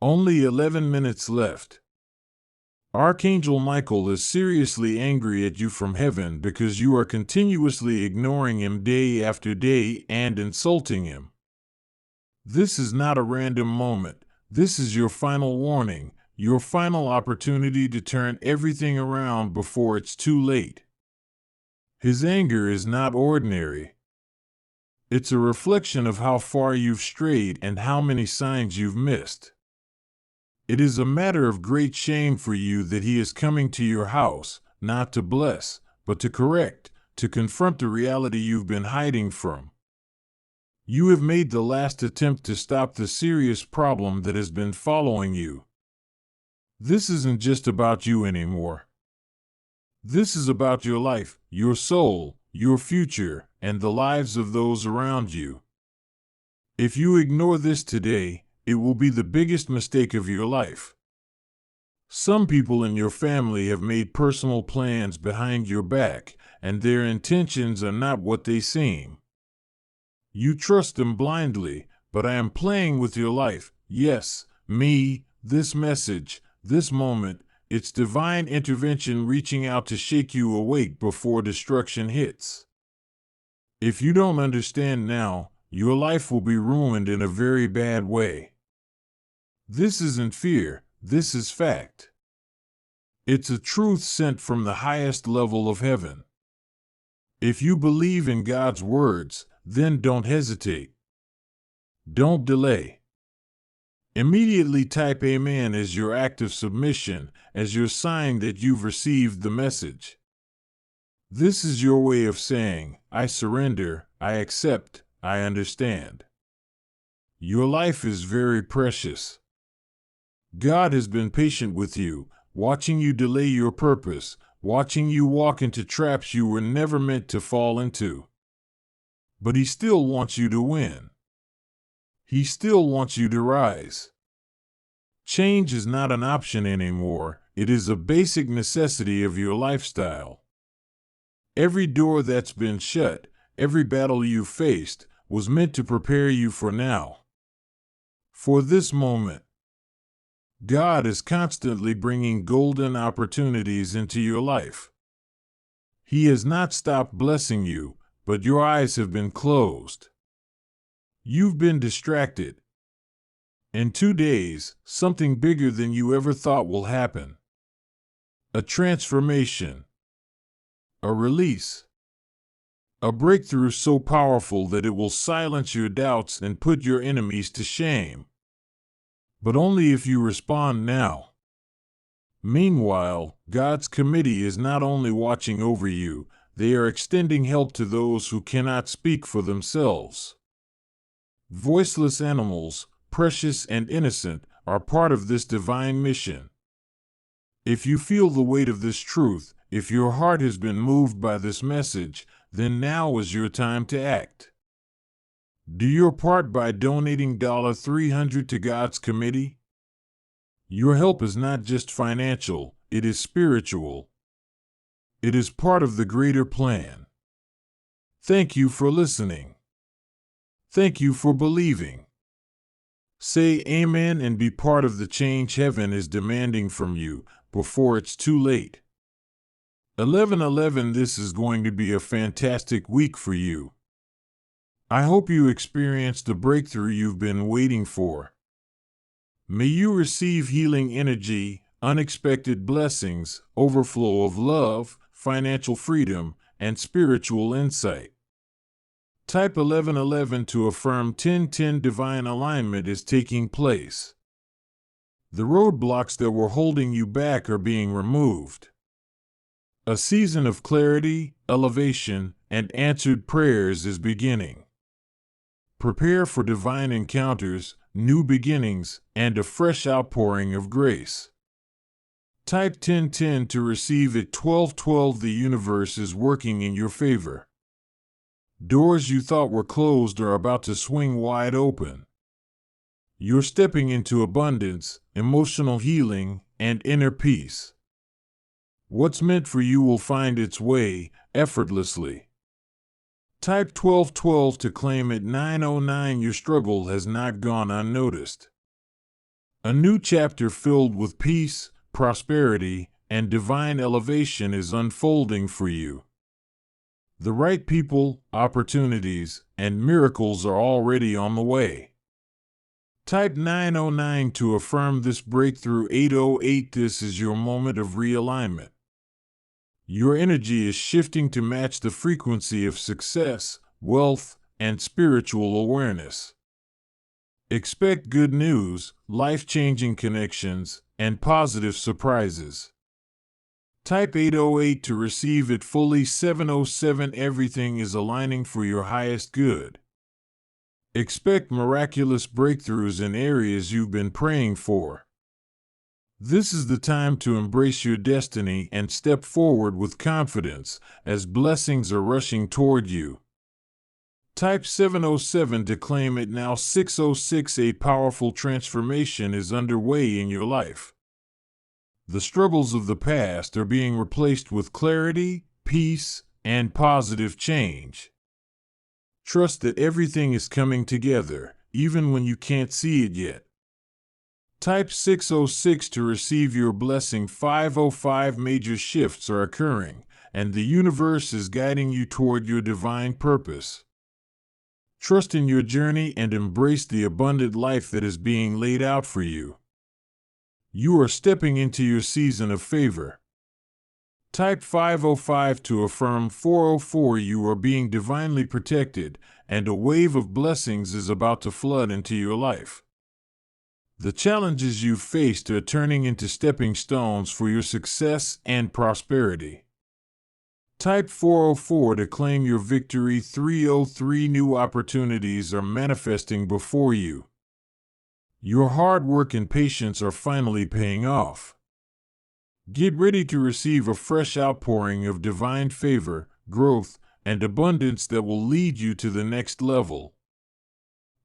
Only 11 minutes left. Archangel Michael is seriously angry at you from heaven because you are continuously ignoring him day after day and insulting him. This is not a random moment. This is your final warning, your final opportunity to turn everything around before it's too late. His anger is not ordinary. It's a reflection of how far you've strayed and how many signs you've missed. It is a matter of great shame for you that he is coming to your house, not to bless, but to correct, to confront the reality you've been hiding from. You have made the last attempt to stop the serious problem that has been following you. This isn't just about you anymore. This is about your life, your soul, your future, and the lives of those around you. If you ignore this today, it will be the biggest mistake of your life. Some people in your family have made personal plans behind your back, and their intentions are not what they seem. You trust them blindly, but I am playing with your life. Yes, me, this message, this moment, it's divine intervention reaching out to shake you awake before destruction hits. If you don't understand now, your life will be ruined in a very bad way. This isn't fear, this is fact. It's a truth sent from the highest level of heaven. If you believe in God's words, then don't hesitate. Don't delay. Immediately type Amen as your act of submission, as your sign that you've received the message. This is your way of saying, I surrender, I accept, I understand. Your life is very precious. God has been patient with you, watching you delay your purpose, watching you walk into traps you were never meant to fall into. But he still wants you to win. He still wants you to rise. Change is not an option anymore, it is a basic necessity of your lifestyle. Every door that's been shut, every battle you faced, was meant to prepare you for now. For this moment. God is constantly bringing golden opportunities into your life. He has not stopped blessing you, but your eyes have been closed. You've been distracted. In 2 days, something bigger than you ever thought will happen. A transformation. A release. A breakthrough so powerful that it will silence your doubts and put your enemies to shame. But only if you respond now. Meanwhile, God's committee is not only watching over you, they are extending help to those who cannot speak for themselves. Voiceless animals, precious and innocent, are part of this divine mission. If you feel the weight of this truth, if your heart has been moved by this message, then now is your time to act. Do your part by donating $300 to God's committee. Your help is not just financial, it is spiritual. It is part of the greater plan. Thank you for listening. Thank you for believing. Say Amen and be part of the change heaven is demanding from you before it's too late. 11/11. This is going to be a fantastic week for you. I hope you experience the breakthrough you've been waiting for. May you receive healing energy, unexpected blessings, overflow of love, financial freedom, and spiritual insight. Type 11/11 to affirm 10/10. Divine alignment is taking place. The roadblocks that were holding you back are being removed. A season of clarity, elevation, and answered prayers is beginning. Prepare for divine encounters, new beginnings, and a fresh outpouring of grace. Type 10/10 to receive it. 12/12. The universe is working in your favor. Doors you thought were closed are about to swing wide open. You're stepping into abundance, emotional healing, and inner peace. What's meant for you will find its way effortlessly. Type 12/12 to claim it. 909. Your struggle has not gone unnoticed. A new chapter filled with peace, prosperity, and divine elevation is unfolding for you. The right people, opportunities, and miracles are already on the way. Type 909 to affirm this breakthrough. 808. This is your moment of realignment. Your energy is shifting to match the frequency of success, wealth, and spiritual awareness. Expect good news, life-changing connections, and positive surprises. Type 808 to receive it fully. 707. Everything is aligning for your highest good. Expect miraculous breakthroughs in areas you've been praying for. This is the time to embrace your destiny and step forward with confidence, as blessings are rushing toward you. Type 707 to claim it now. 606. A powerful transformation is underway in your life. The struggles of the past are being replaced with clarity, peace, and positive change. Trust that everything is coming together, even when you can't see it yet. Type 606 to receive your blessing. 505. Major shifts are occurring, and the universe is guiding you toward your divine purpose. Trust in your journey and embrace the abundant life that is being laid out for you. You are stepping into your season of favor. Type 505 to affirm. 404. You are being divinely protected, and a wave of blessings is about to flood into your life. The challenges you've faced are turning into stepping stones for your success and prosperity. Type 404 to claim your victory. 303. New opportunities are manifesting before you. Your hard work and patience are finally paying off. Get ready to receive a fresh outpouring of divine favor, growth, and abundance that will lead you to the next level.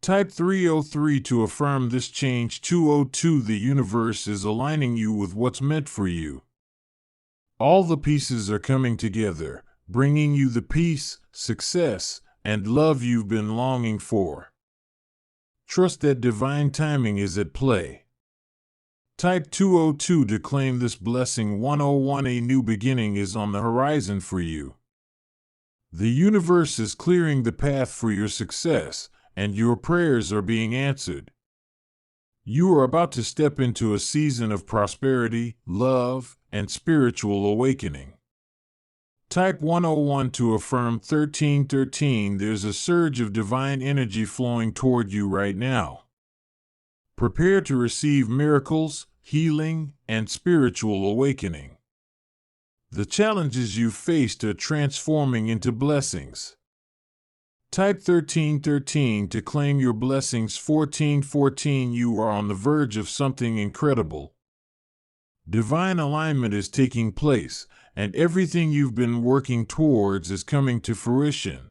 Type 303 to affirm this change. 202. The universe is aligning you with what's meant for you. All the pieces are coming together, bringing you the peace, success, and love you've been longing for. Trust that divine timing is at play. Type 202 to claim this blessing. 101. A new beginning is on the horizon for you. The universe is clearing the path for your success, and your prayers are being answered. You are about to step into a season of prosperity, love, and spiritual awakening. Type 101 to affirm. 1313. There's a surge of divine energy flowing toward you right now. Prepare to receive miracles, healing, and spiritual awakening. The challenges you've faced are transforming into blessings. Type 1313 to claim your blessings. 1414. You are on the verge of something incredible. Divine alignment is taking place, and everything you've been working towards is coming to fruition.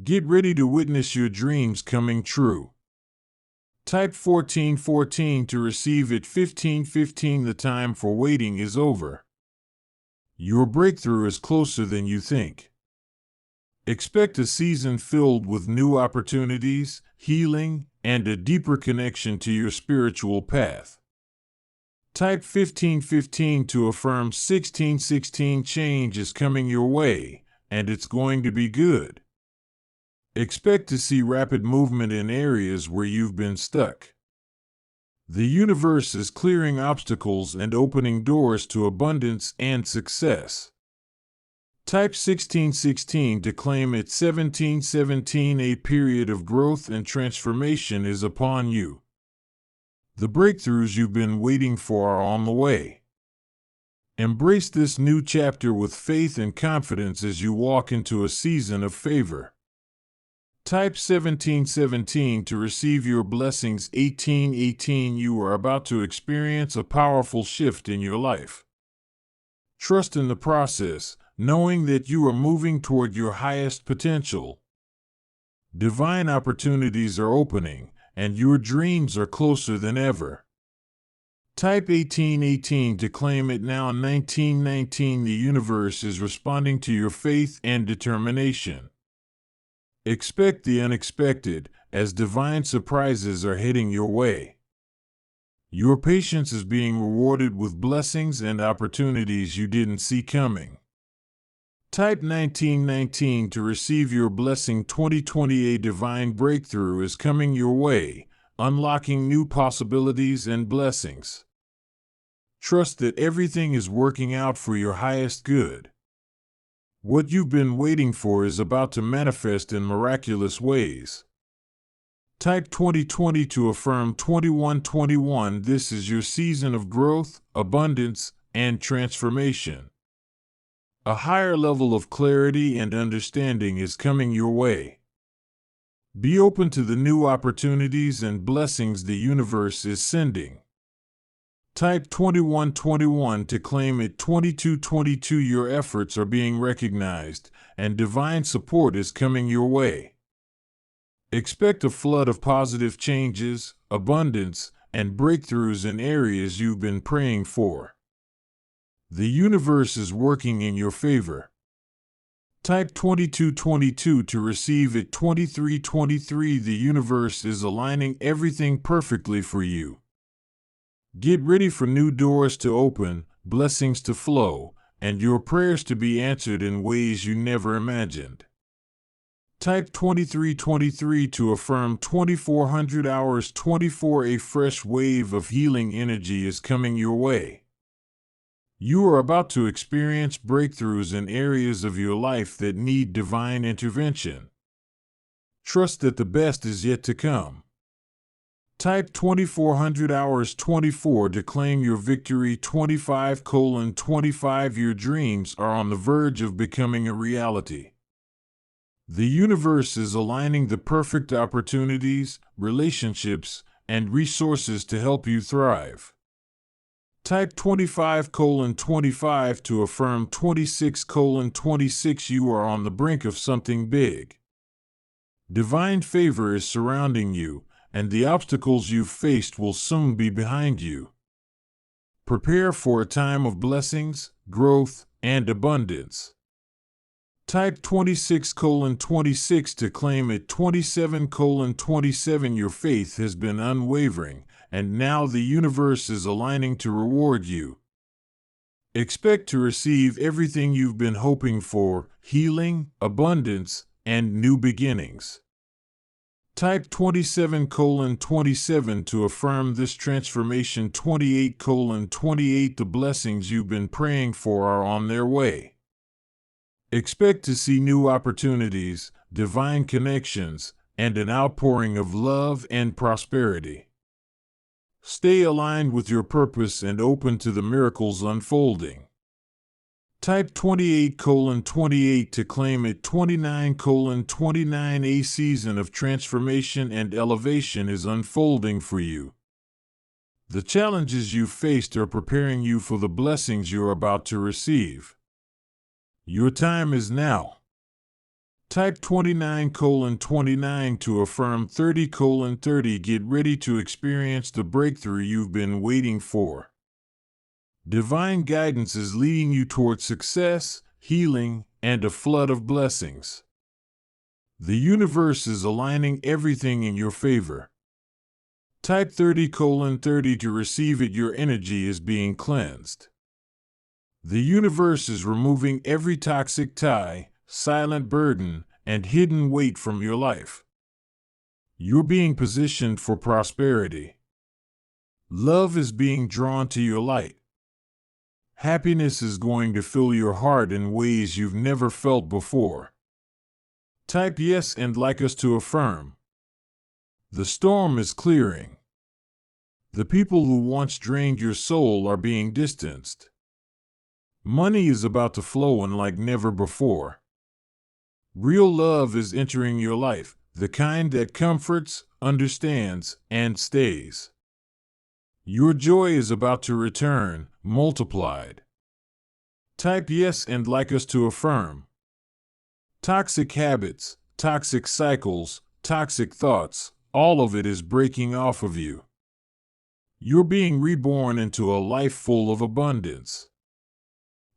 Get ready to witness your dreams coming true. Type 1414 to receive it. 1515. The time for waiting is over. Your breakthrough is closer than you think. Expect a season filled with new opportunities, healing, and a deeper connection to your spiritual path. Type 1515 to affirm. 1616. Change is coming your way, and it's going to be good. Expect to see rapid movement in areas where you've been stuck. The universe is clearing obstacles and opening doors to abundance and success. Type 1616 to claim it. 1717. A period of growth and transformation is upon you. The breakthroughs you've been waiting for are on the way. Embrace this new chapter with faith and confidence as you walk into a season of favor. Type 1717 to receive your blessings. 1818. You are about to experience a powerful shift in your life. Trust in the process, knowing that you are moving toward your highest potential. Divine opportunities are opening, and your dreams are closer than ever. Type 1818 to claim it now. 1919. The universe is responding to your faith and determination. Expect the unexpected, as divine surprises are heading your way. Your patience is being rewarded with blessings and opportunities you didn't see coming. Type 1919 to receive your blessing. 2020. A divine breakthrough is coming your way, unlocking new possibilities and blessings. Trust that everything is working out for your highest good. What you've been waiting for is about to manifest in miraculous ways. Type 2020 to affirm. 2121. This is your season of growth, abundance, and transformation. A higher level of clarity and understanding is coming your way. Be open to the new opportunities and blessings the universe is sending. Type 2121 to claim it. 2222. Your efforts are being recognized, and divine support is coming your way. Expect a flood of positive changes, abundance, and breakthroughs in areas you've been praying for. The universe is working in your favor. Type 2222 to receive it. 2323. The universe is aligning everything perfectly for you. Get ready for new doors to open, blessings to flow, and your prayers to be answered in ways you never imagined. Type 2323 to affirm. 2400 hours. 24. A fresh wave of healing energy is coming your way. You are about to experience breakthroughs in areas of your life that need divine intervention. Trust that the best is yet to come. Type 2400 hours. 24 to claim your victory. 25:25. Your dreams are on the verge of becoming a reality. The universe is aligning the perfect opportunities, relationships, and resources to help you thrive. Type 25:25 to affirm. 26:26. You are on the brink of something big. Divine favor is surrounding you, and the obstacles you've faced will soon be behind you. Prepare for a time of blessings, growth, and abundance. Type 26:26 to claim it. 27:27. Your faith has been unwavering, and now the universe is aligning to reward you. Expect to receive everything you've been hoping for: healing, abundance, and new beginnings. Type 27:27 to affirm this transformation. 28:28. The blessings you've been praying for are on their way. Expect to see new opportunities, divine connections, and an outpouring of love and prosperity. Stay aligned with your purpose and open to the miracles unfolding. Type 28:28 to claim it. 29:29. A season of transformation and elevation is unfolding for you. The challenges you've faced are preparing you for the blessings you're about to receive. Your time is now. Type 29:29 to affirm. 30:30. Get ready to experience the breakthrough you've been waiting for. Divine guidance is leading you toward success, healing, and a flood of blessings. The universe is aligning everything in your favor. Type 30:30 to receive it. Your energy is being cleansed. The universe is removing every toxic tie, silent burden, and hidden weight from your life. You're being positioned for prosperity. Love is being drawn to your light. Happiness is going to fill your heart in ways you've never felt before. Type yes and like us to affirm. The storm is clearing. The people who once drained your soul are being distanced. Money is about to flow in like never before. Real love is entering your life, the kind that comforts, understands, and stays. Your joy is about to return, multiplied. Type yes and like us to affirm. Toxic habits, toxic cycles, toxic thoughts, all of it is breaking off of you. You're being reborn into a life full of abundance.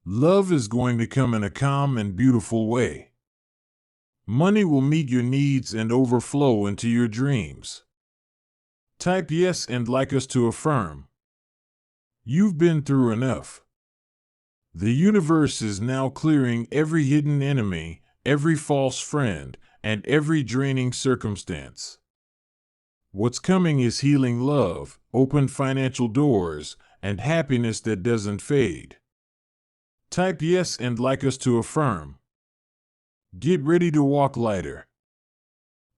Love is going to come in a calm and beautiful way. Money will meet your needs and overflow into your dreams. Type yes and like us to affirm. You've been through enough. The universe is now clearing every hidden enemy, every false friend, and every draining circumstance. What's coming is healing love, open financial doors, and happiness that doesn't fade. Type yes and like us to affirm. Get ready to walk lighter.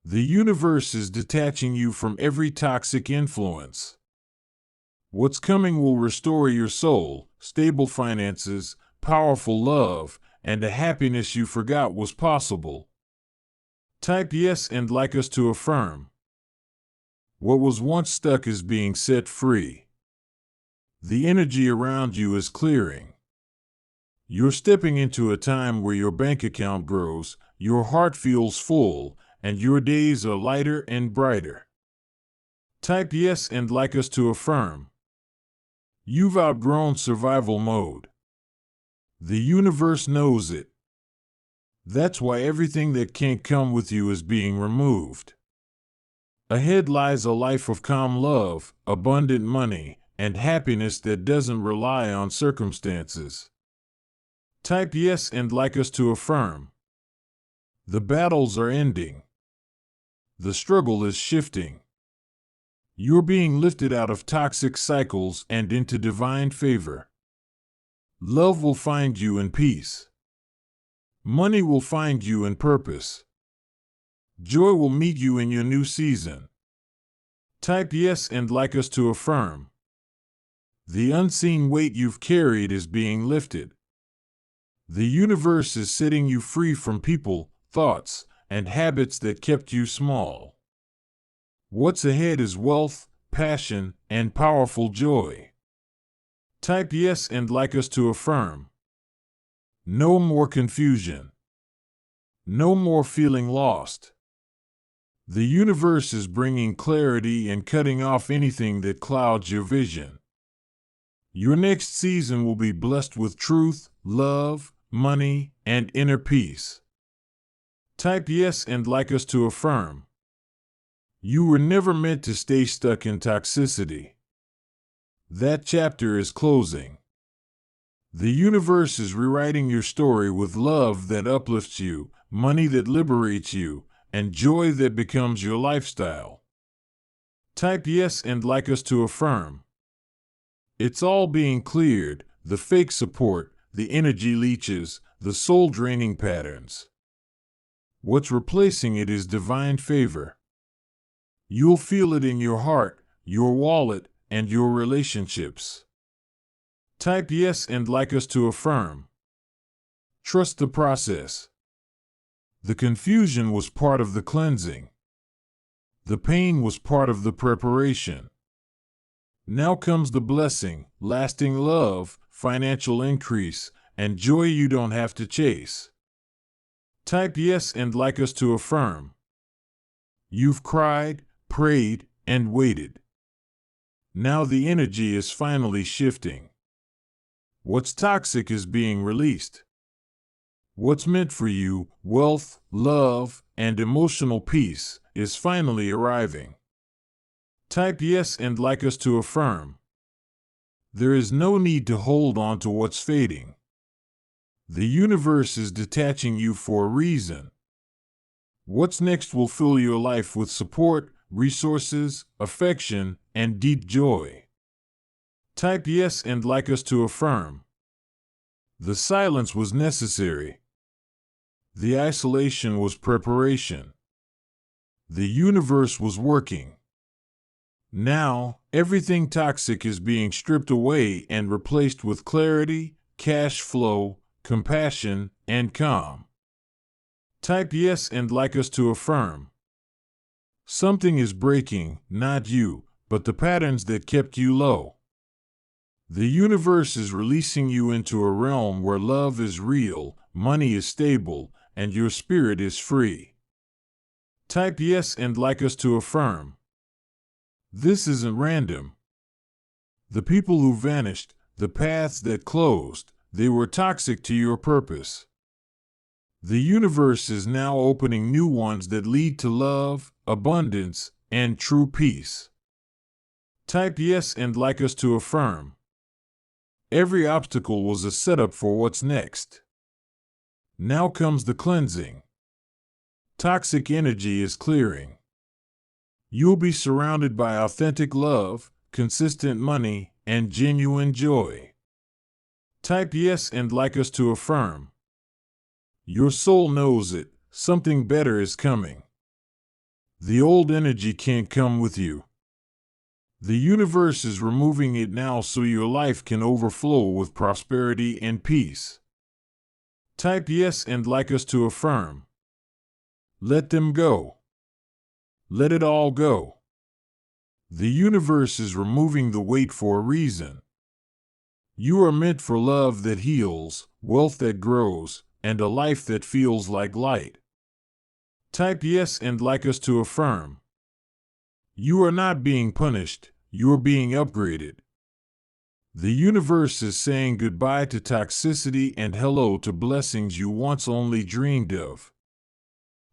The universe is detaching you from every toxic influence. What's coming will restore your soul, stable finances, powerful love, and a happiness you forgot was possible. Type yes and like us to affirm. What was once stuck is being set free. The energy around you is clearing. You're stepping into a time where your bank account grows, your heart feels full, and your days are lighter and brighter. Type yes and like us to affirm. You've outgrown survival mode. The universe knows it. That's why everything that can't come with you is being removed. Ahead lies a life of calm love, abundant money, and happiness that doesn't rely on circumstances. Type yes and like us to affirm. The battles are ending. The struggle is shifting. You're being lifted out of toxic cycles and into divine favor. Love will find you in peace. Money will find you in purpose. Joy will meet you in your new season. Type yes and like us to affirm. The unseen weight you've carried is being lifted. The universe is setting you free from people, thoughts, and habits that kept you small. What's ahead is wealth, passion, and powerful joy. Type yes and like us to affirm. No more confusion. No more feeling lost. The universe is bringing clarity and cutting off anything that clouds your vision. Your next season will be blessed with truth, love, money, and inner peace. Type yes and like us to affirm. You were never meant to stay stuck in toxicity. That chapter is closing. The universe is rewriting your story with love that uplifts you, money that liberates you, and joy that becomes your lifestyle. Type yes and like us to affirm. It's all being cleared, the fake support, the energy leeches, the soul-draining patterns. What's replacing it is divine favor. You'll feel it in your heart, your wallet, and your relationships. Type yes and like us to affirm. Trust the process. The confusion was part of the cleansing. The pain was part of the preparation. Now comes the blessing, lasting love, financial increase, and joy you don't have to chase. Type yes and like us to affirm. You've cried, prayed, and waited. Now the energy is finally shifting. What's toxic is being released. What's meant for you, wealth, love, and emotional peace, is finally arriving. Type yes and like us to affirm. There is no need to hold on to what's fading. The universe is detaching you for a reason. What's next will fill your life with support, resources, affection, and deep joy. Type yes and like us to affirm. The silence was necessary. The isolation was preparation. The universe was working. Now, everything toxic is being stripped away and replaced with clarity, cash flow, compassion, and calm. Type yes and like us to affirm. Something is breaking, not you, but the patterns that kept you low. The universe is releasing you into a realm where love is real, money is stable, and your spirit is free. Type yes and like us to affirm. This isn't random. The people who vanished, the paths that closed, they were toxic to your purpose. The universe is now opening new ones that lead to love, abundance, and true peace. Type yes and like us to affirm. Every obstacle was a setup for what's next. Now comes the cleansing. Toxic energy is clearing. You'll be surrounded by authentic love, consistent money, and genuine joy. Type yes and like us to affirm. Your soul knows it. Something better is coming. The old energy can't come with you. The universe is removing it now so your life can overflow with prosperity and peace. Type yes and like us to affirm. Let them go. Let it all go. The universe is removing the weight for a reason. You are meant for love that heals, wealth that grows, and a life that feels like light. Type yes and like us to affirm. You are not being punished, you are being upgraded. The universe is saying goodbye to toxicity and hello to blessings you once only dreamed of.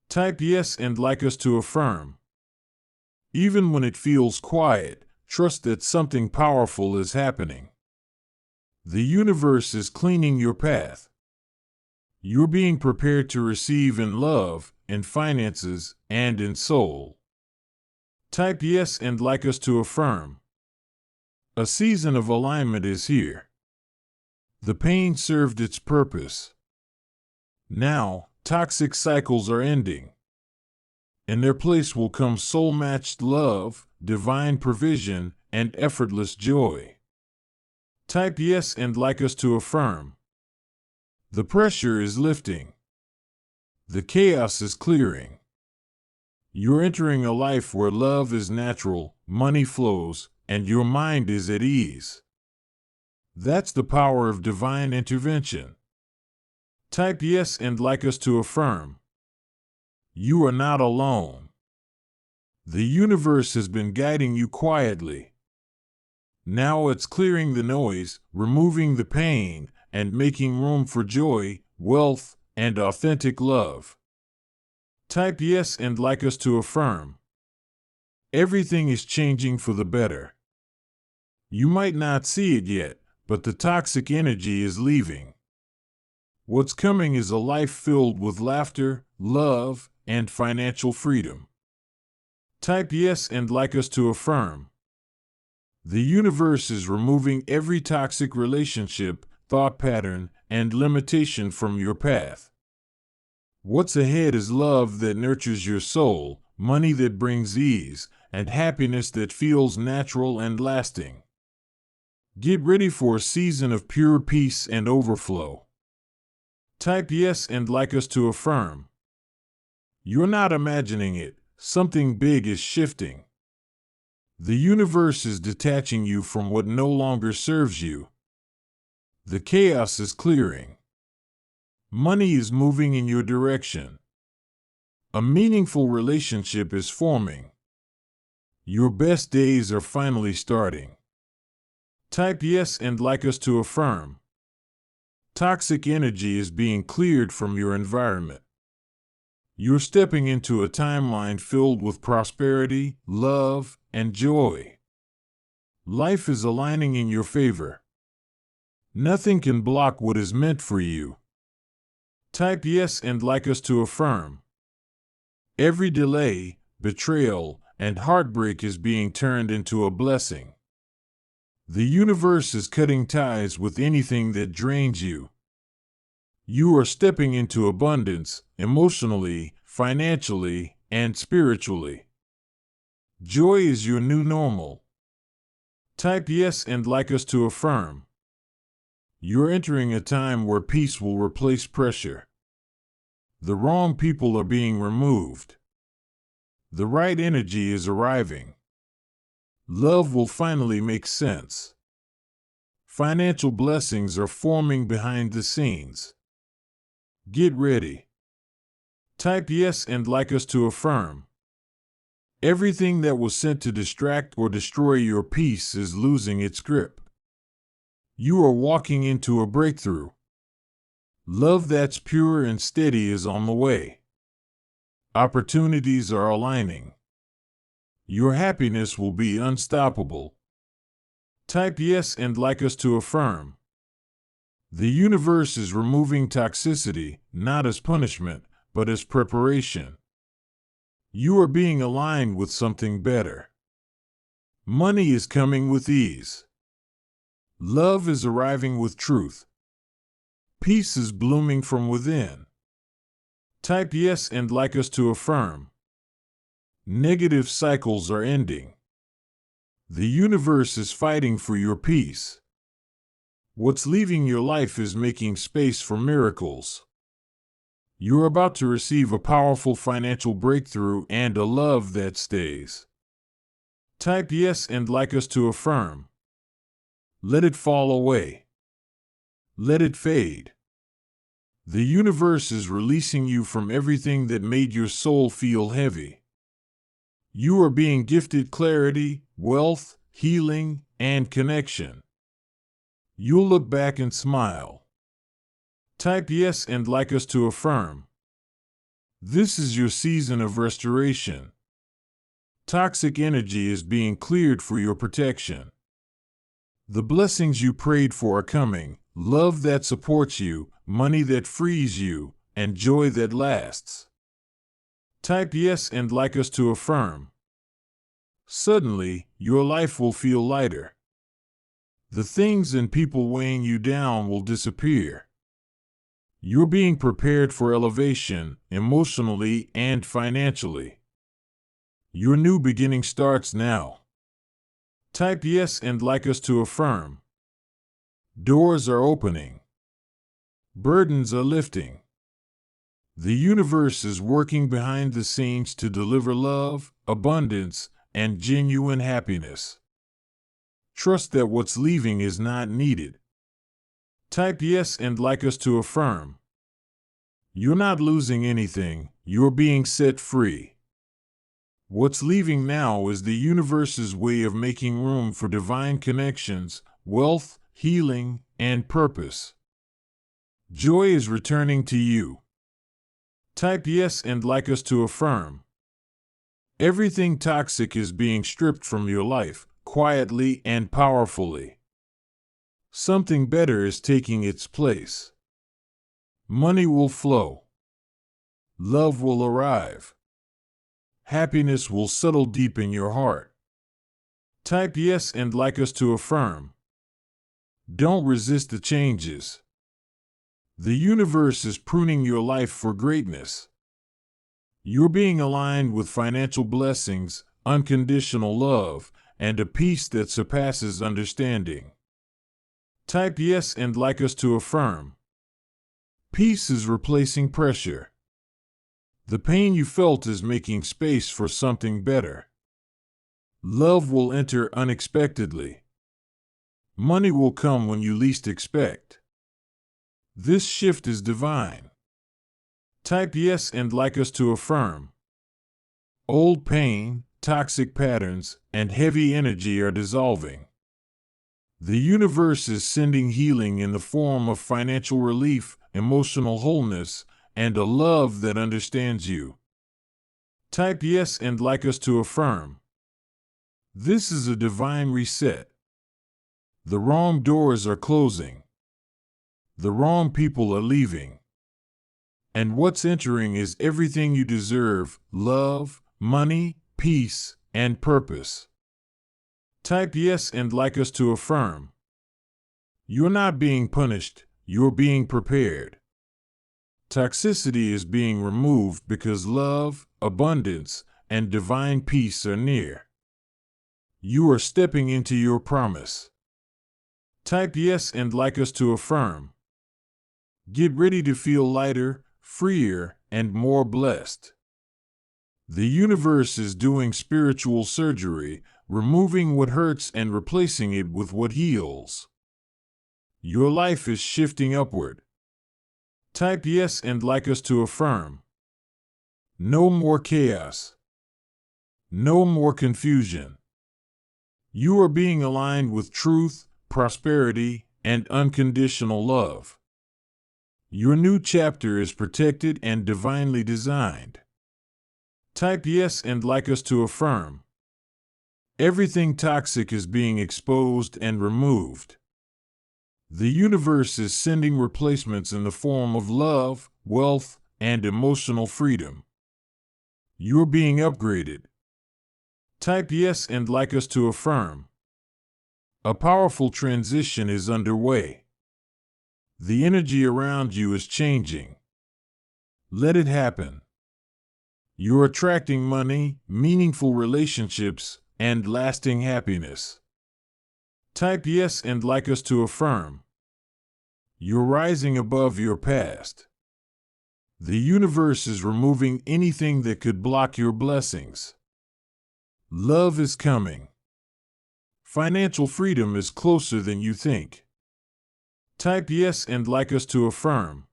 Type yes and like us to affirm. Even when it feels quiet, trust that something powerful is happening. The universe is cleaning your path. You're being prepared to receive in love, in finances, and in soul. Type yes and like us to affirm. A season of alignment is here. The pain served its purpose. Now, toxic cycles are ending. In their place will come soul-matched love, divine provision, and effortless joy. Type yes and like us to affirm. The pressure is lifting. The chaos is clearing. You're entering a life where love is natural, money flows, and your mind is at ease. That's the power of divine intervention. Type yes and like us to affirm. You are not alone. The universe has been guiding you quietly. Now it's clearing the noise, removing the pain, and making room for joy, wealth, and authentic love. Type yes and like us to affirm. Everything is changing for the better. You might not see it yet, but the toxic energy is leaving. What's coming is a life filled with laughter, love, and financial freedom. Type yes and like us to affirm. The universe is removing every toxic relationship, thought pattern, and limitation from your path. What's ahead is love that nurtures your soul, money that brings ease, and happiness that feels natural and lasting. Get ready for a season of pure peace and overflow. Type yes and like us to affirm. You're not imagining it, something big is shifting. The universe is detaching you from what no longer serves you. The chaos is clearing. Money is moving in your direction. A meaningful relationship is forming. Your best days are finally starting. Type yes and like us to affirm. Toxic energy is being cleared from your environment. You're stepping into a timeline filled with prosperity, love, and joy. Life is aligning in your favor. Nothing can block what is meant for you. Type yes and like us to affirm. Every delay, betrayal, and heartbreak is being turned into a blessing. The universe is cutting ties with anything that drains you. You are stepping into abundance, emotionally, financially, and spiritually. Joy is your new normal. Type yes and like us to affirm. You're entering a time where peace will replace pressure. The wrong people are being removed. The right energy is arriving. Love will finally make sense. Financial blessings are forming behind the scenes. Get ready. Type yes and like us to affirm. Everything that was sent to distract or destroy your peace is losing its grip. You are walking into a breakthrough. Love that's pure and steady is on the way. Opportunities are aligning. Your happiness will be unstoppable. Type yes and like us to affirm. The universe is removing toxicity, not as punishment, but as preparation. You are being aligned with something better. Money is coming with ease. Love is arriving with truth. Peace is blooming from within. Type yes and like us to affirm. Negative cycles are ending. The universe is fighting for your peace. What's leaving your life is making space for miracles. You're about to receive a powerful financial breakthrough and a love that stays. Type yes and like us to affirm. Let it fall away. Let it fade. The universe is releasing you from everything that made your soul feel heavy. You are being gifted clarity, wealth, healing, and connection. You'll look back and smile. Type yes and like us to affirm. This is your season of restoration. Toxic energy is being cleared for your protection. The blessings you prayed for are coming, love that supports you, money that frees you, and joy that lasts. Type yes and like us to affirm. Suddenly, your life will feel lighter. The things and people weighing you down will disappear. You're being prepared for elevation, emotionally and financially. Your new beginning starts now. Type yes and like us to affirm. Doors are opening. Burdens are lifting. The universe is working behind the scenes to deliver love, abundance, and genuine happiness. Trust that what's leaving is not needed. Type yes and like us to affirm. You're not losing anything, you're being set free. What's leaving now is the universe's way of making room for divine connections, wealth, healing, and purpose. Joy is returning to you. Type yes and like us to affirm. Everything toxic is being stripped from your life, quietly and powerfully. Something better is taking its place. Money will flow. Love will arrive. Happiness will settle deep in your heart. Type yes and like us to affirm. Don't resist the changes. The universe is pruning your life for greatness. You're being aligned with financial blessings, unconditional love, and a peace that surpasses understanding. Type yes and like us to affirm. Peace is replacing pressure. The pain you felt is making space for something better. Love will enter unexpectedly. Money will come when you least expect. This shift is divine. Type yes and like us to affirm. Old pain, toxic patterns, and heavy energy are dissolving. The universe is sending healing in the form of financial relief, emotional wholeness, and a love that understands you. Type yes and like us to affirm. This is a divine reset. The wrong doors are closing. The wrong people are leaving. And what's entering is everything you deserve: love, money, peace, and purpose. Type yes and like us to affirm. You're not being punished, you're being prepared. Toxicity is being removed because love, abundance, and divine peace are near. You are stepping into your promise. Type yes and like us to affirm. Get ready to feel lighter, freer, and more blessed. The universe is doing spiritual surgery, removing what hurts and replacing it with what heals. Your life is shifting upward. Type yes and like us to affirm. No more chaos. No more confusion. You are being aligned with truth, prosperity, and unconditional love. Your new chapter is protected and divinely designed. Type yes and like us to affirm. Everything toxic is being exposed and removed. The universe is sending replacements in the form of love, wealth, and emotional freedom. You're being upgraded. Type yes and like us to affirm. A powerful transition is underway. The energy around you is changing. Let it happen. You're attracting money, meaningful relationships, and lasting happiness. Type yes and like us to affirm. You're rising above your past. The universe is removing anything that could block your blessings. Love is coming. Financial freedom is closer than you think. Type yes and like us to affirm.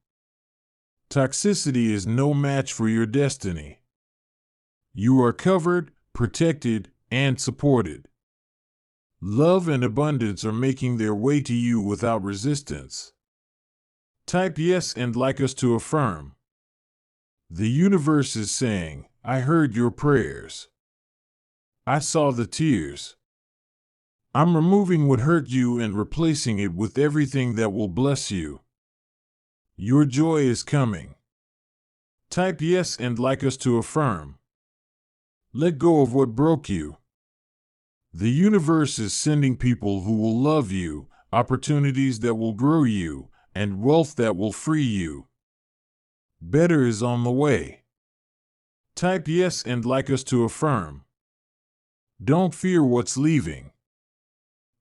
Toxicity is no match for your destiny. You are covered, protected, and supported. Love and abundance are making their way to you without resistance. Type yes and like us to affirm. The universe is saying, I heard your prayers. I saw the tears. I'm removing what hurt you and replacing it with everything that will bless you. Your joy is coming. Type yes and like us to affirm. Let go of what broke you. The universe is sending people who will love you, opportunities that will grow you, and wealth that will free you. Better is on the way. Type yes and like us to affirm. Don't fear what's leaving.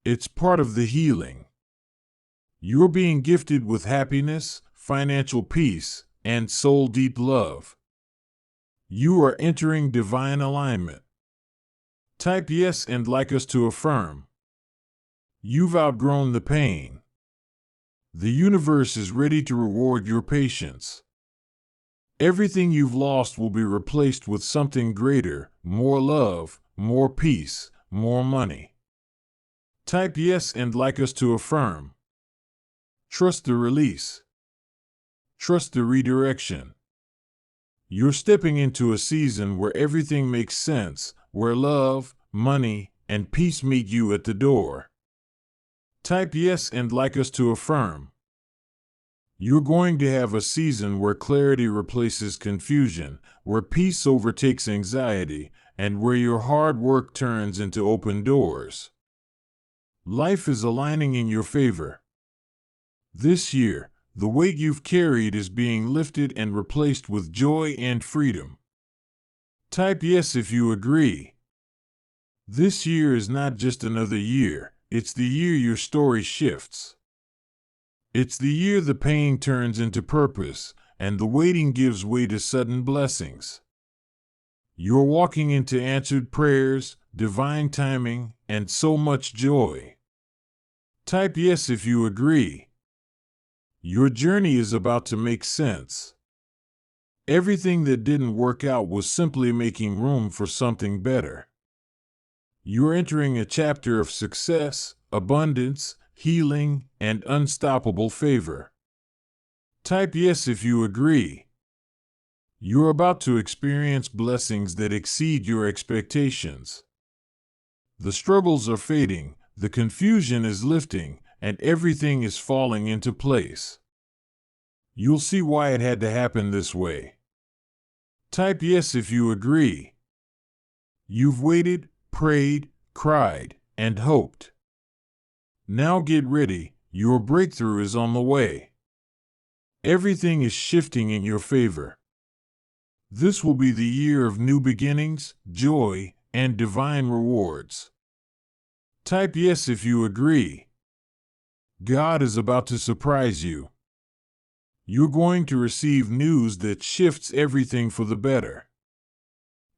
It's part of the healing. You're being gifted with happiness, financial peace, and soul-deep love. You are entering divine alignment. Type yes and like us to affirm. You've outgrown the pain. The universe is ready to reward your patience. Everything you've lost will be replaced with something greater, more love, more peace, more money. Type yes and like us to affirm. Trust the release. Trust the redirection. You're stepping into a season where everything makes sense, where love, money, and peace meet you at the door. Type yes and like us to affirm. You're going to have a season where clarity replaces confusion, where peace overtakes anxiety, and where your hard work turns into open doors. Life is aligning in your favor. This year, the weight you've carried is being lifted and replaced with joy and freedom. Type yes if you agree. This year is not just another year, it's the year your story shifts. It's the year the pain turns into purpose, and the waiting gives way to sudden blessings. You're walking into answered prayers, divine timing, and so much joy. Type yes if you agree. Your journey is about to make sense. Everything that didn't work out was simply making room for something better. You're entering a chapter of success, abundance, healing, and unstoppable favor. Type yes if you agree. You're about to experience blessings that exceed your expectations. The struggles are fading, the confusion is lifting, and everything is falling into place. You'll see why it had to happen this way. Type yes if you agree. You've waited, prayed, cried, and hoped. Now get ready, your breakthrough is on the way. Everything is shifting in your favor. This will be the year of new beginnings, joy, and divine rewards. Type yes if you agree. God is about to surprise you. You're going to receive news that shifts everything for the better.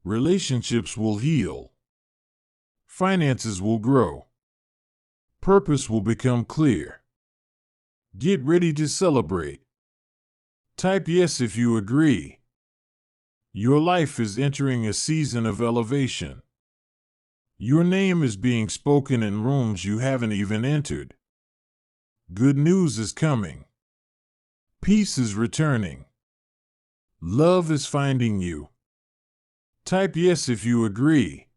Relationships will heal. Finances will grow. Purpose will become clear. Get ready to celebrate. Type yes if you agree. Your life is entering a season of elevation. Your name is being spoken in rooms you haven't even entered. Good news is coming. Peace is returning. Love is finding you. Type yes if you agree.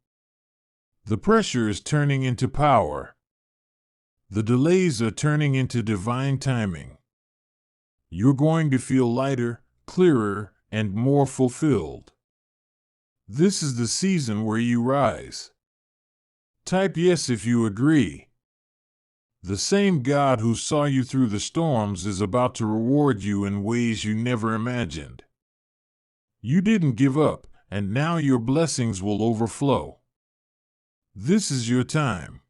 The pressure is turning into power. The delays are turning into divine timing. You're going to feel lighter, clearer, and more fulfilled. This is the season where you rise. Type yes if you agree. The same God who saw you through the storms is about to reward you in ways you never imagined. You didn't give up, and now your blessings will overflow. This is your time.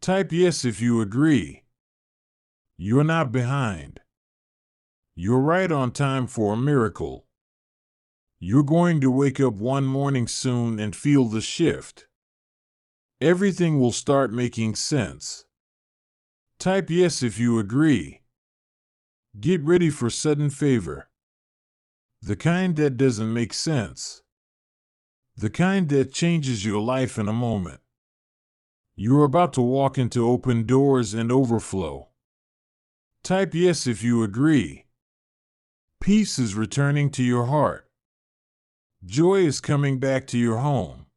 Type yes if you agree. You're not behind. You're right on time for a miracle. You're going to wake up one morning soon and feel the shift. Everything will start making sense. Type yes if you agree. Get ready for sudden favor. The kind that doesn't make sense. The kind that changes your life in a moment. You're about to walk into open doors and overflow. Type yes if you agree. Peace is returning to your heart. Joy is coming back to your home.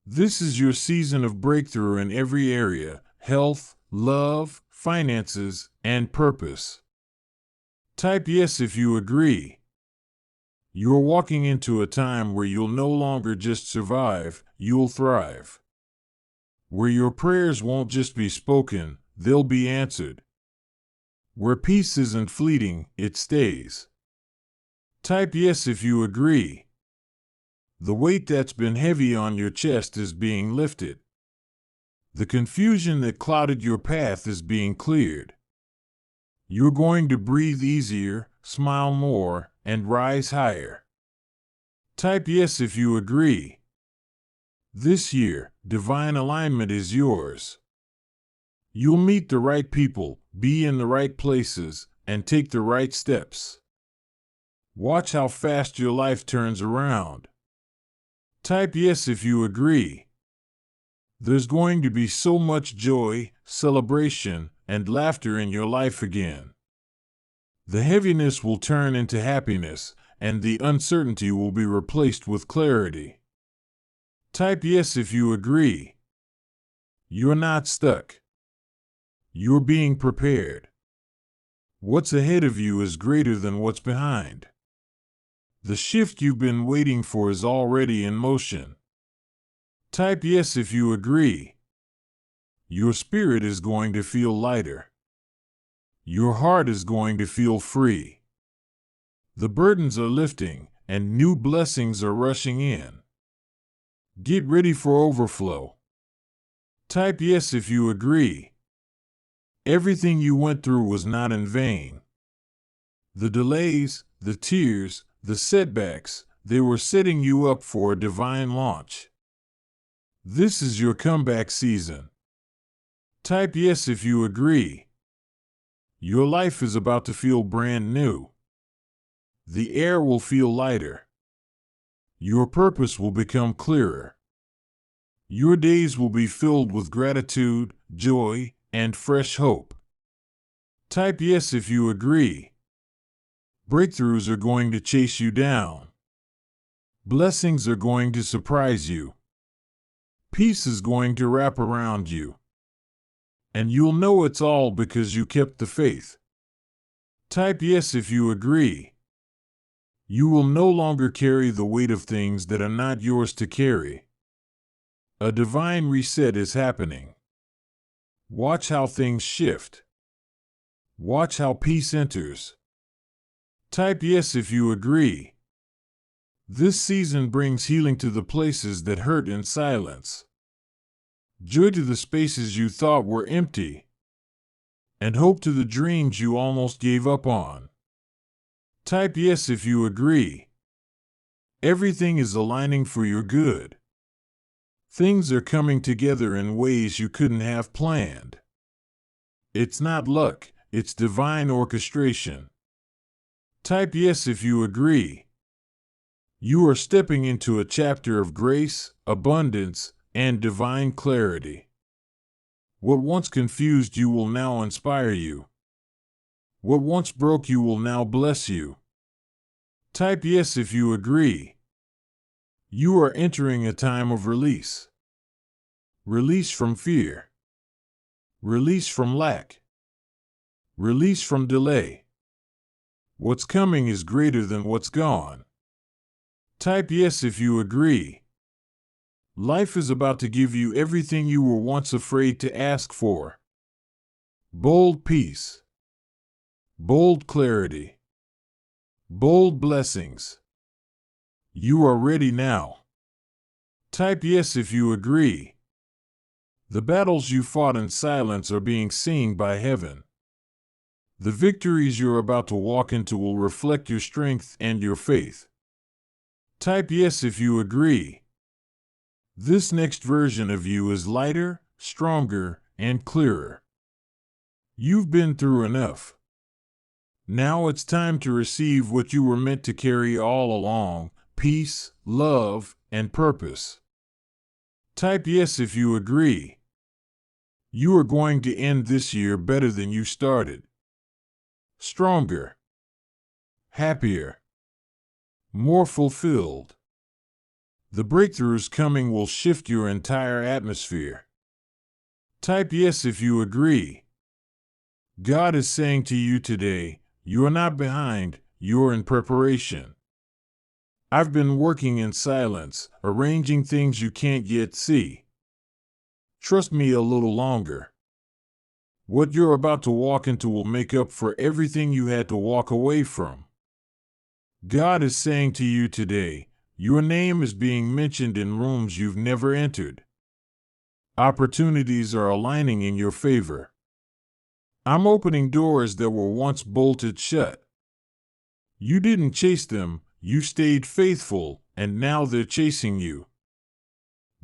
This is your season of breakthrough in every area: health, love, finances, and purpose. Type yes if you agree. You're walking into a time where you'll no longer just survive, you'll thrive. Where your prayers won't just be spoken, they'll be answered. Where peace isn't fleeting, it stays. Type yes if you agree. The weight that's been heavy on your chest is being lifted. The confusion that clouded your path is being cleared. You're going to breathe easier, smile more, and rise higher. Type yes if you agree. This year, divine alignment is yours. You'll meet the right people, be in the right places, and take the right steps. Watch how fast your life turns around. Type yes if you agree. There's going to be so much joy, celebration, and laughter in your life again. The heaviness will turn into happiness, and the uncertainty will be replaced with clarity. Type yes if you agree. You're not stuck. You're being prepared. What's ahead of you is greater than what's behind. The shift you've been waiting for is already in motion. Type yes if you agree. Your spirit is going to feel lighter. Your heart is going to feel free. The burdens are lifting, and new blessings are rushing in. Get ready for overflow. Type yes if you agree. Everything you went through was not in vain. The delays, the tears, the setbacks, they were setting you up for a divine launch. This is your comeback season. Type yes if you agree. Your life is about to feel brand new. The air will feel lighter. Your purpose will become clearer. Your days will be filled with gratitude, joy, and fresh hope. Type yes if you agree. Breakthroughs are going to chase you down. Blessings are going to surprise you. Peace is going to wrap around you. And you'll know it's all because you kept the faith. Type yes if you agree. You will no longer carry the weight of things that are not yours to carry. A divine reset is happening. Watch how things shift. Watch how peace enters. Type yes if you agree. This season brings healing to the places that hurt in silence. Joy to the spaces you thought were empty. And hope to the dreams you almost gave up on. Type yes if you agree. Everything is aligning for your good. Things are coming together in ways you couldn't have planned. It's not luck, it's divine orchestration. Type yes if you agree. You are stepping into a chapter of grace, abundance, and divine clarity. What once confused you will now inspire you. What once broke you will now bless you. Type yes if you agree. You are entering a time of release. Release from fear. Release from lack. Release from delay. What's coming is greater than what's gone. Type yes if you agree. Life is about to give you everything you were once afraid to ask for. Bold peace. Bold clarity. Bold blessings. You are ready now. Type yes if you agree. The battles you fought in silence are being seen by heaven. The victories you're about to walk into will reflect your strength and your faith. Type yes if you agree. This next version of you is lighter, stronger, and clearer. You've been through enough. Now it's time to receive what you were meant to carry all along: peace, love, and purpose. Type yes if you agree. You are going to end this year better than you started. Stronger, happier, more fulfilled. The breakthroughs coming will shift your entire atmosphere. Type yes if you agree. God is saying to you today, you are not behind, you're in preparation. I've been working in silence, arranging things you can't yet see. Trust me a little longer. What you're about to walk into will make up for everything you had to walk away from. God is saying to you today, your name is being mentioned in rooms you've never entered. Opportunities are aligning in your favor. I'm opening doors that were once bolted shut. You didn't chase them, you stayed faithful, and now they're chasing you.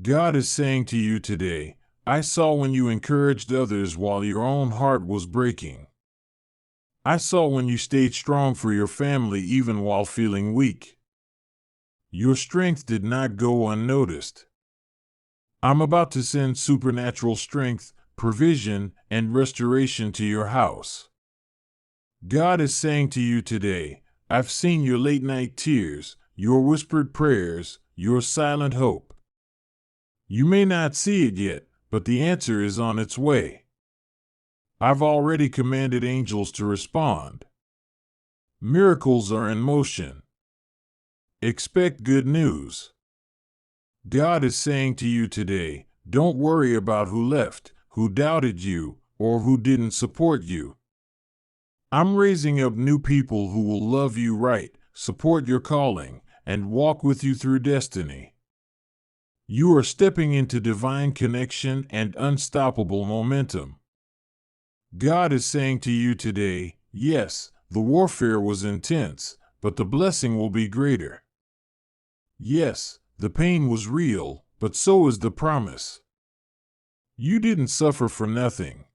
God is saying to you today, I saw when you encouraged others while your own heart was breaking. I saw when you stayed strong for your family even while feeling weak. Your strength did not go unnoticed. I'm about to send supernatural strength, provision, and restoration to your house. God is saying to you today, I've seen your late-night tears, your whispered prayers, your silent hope. You may not see it yet, but the answer is on its way. I've already commanded angels to respond. Miracles are in motion. Expect good news. God is saying to you today, don't worry about who left, who doubted you, or who didn't support you. I'm raising up new people who will love you right, support your calling, and walk with you through destiny. You are stepping into divine connection and unstoppable momentum. God is saying to you today, yes, the warfare was intense, but the blessing will be greater. Yes, the pain was real, but so is the promise. You didn't suffer for nothing.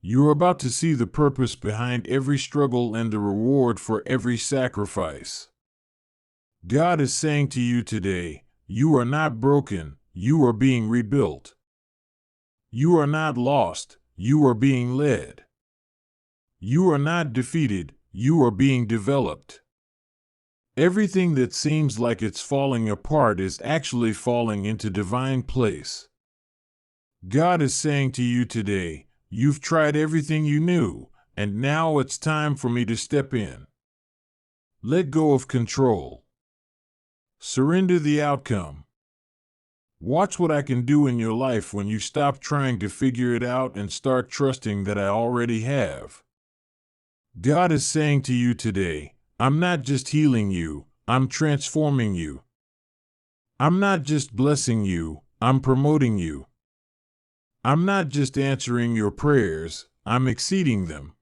You are about to see the purpose behind every struggle and the reward for every sacrifice. God is saying to you today, you are not broken, you are being rebuilt. You are not lost, you are being led. You are not defeated, you are being developed. Everything that seems like it's falling apart is actually falling into divine place. God is saying to you today, you've tried everything you knew, and now it's time for me to step in. Let go of control. Surrender the outcome. Watch what I can do in your life when you stop trying to figure it out and start trusting that I already have. God is saying to you today, I'm not just healing you, I'm transforming you. I'm not just blessing you, I'm promoting you. I'm not just answering your prayers, I'm exceeding them.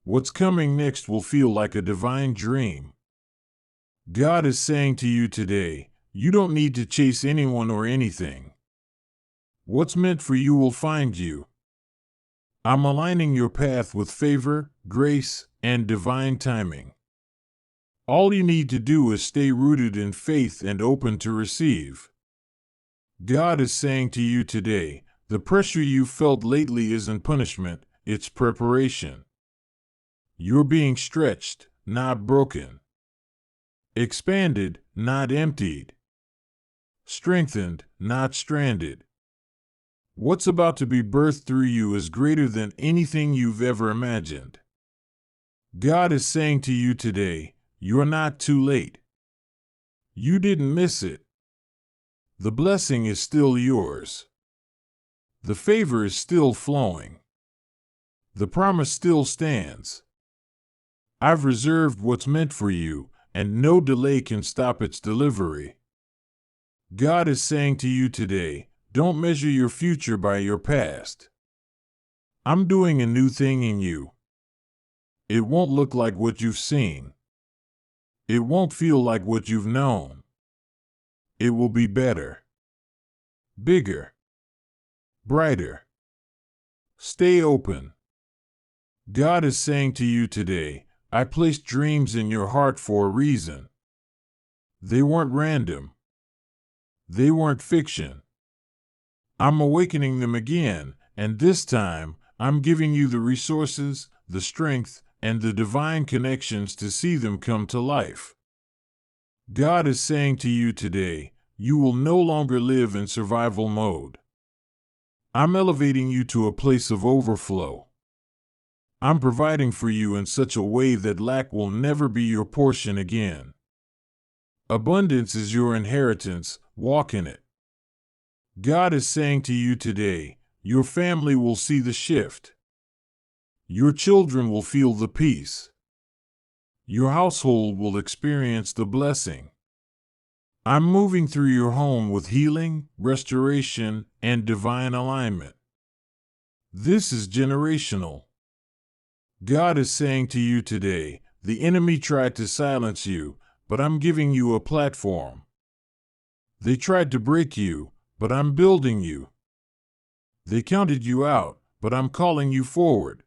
What's coming next will feel like a divine dream. God is saying to you today, you don't need to chase anyone or anything. What's meant for you will find you. I'm aligning your path with favor, grace, and divine timing. All you need to do is stay rooted in faith and open to receive. God is saying to you today, the pressure you felt lately isn't punishment, it's preparation. You're being stretched, not broken. Expanded, not emptied. Strengthened, not stranded. What's about to be birthed through you is greater than anything you've ever imagined. God is saying to you today, you're not too late. You didn't miss it. The blessing is still yours. The favor is still flowing. The promise still stands. I've reserved what's meant for you, and no delay can stop its delivery. God is saying to you today, don't measure your future by your past. I'm doing a new thing in you. It won't look like what you've seen. It won't feel like what you've known. It will be better, bigger, brighter. Stay open. God is saying to you today, I placed dreams in your heart for a reason. They weren't random. They weren't fiction. I'm awakening them again, and this time, I'm giving you the resources, the strength, and the divine connections to see them come to life. God is saying to you today, you will no longer live in survival mode. I'm elevating you to a place of overflow. I'm providing for you in such a way that lack will never be your portion again. Abundance is your inheritance, walk in it. God is saying to you today, your family will see the shift. Your children will feel the peace. Your household will experience the blessing. I'm moving through your home with healing, restoration, and divine alignment. This is generational. God is saying to you today, the enemy tried to silence you, but I'm giving you a platform. They tried to break you, but I'm building you. They counted you out, but I'm calling you forward.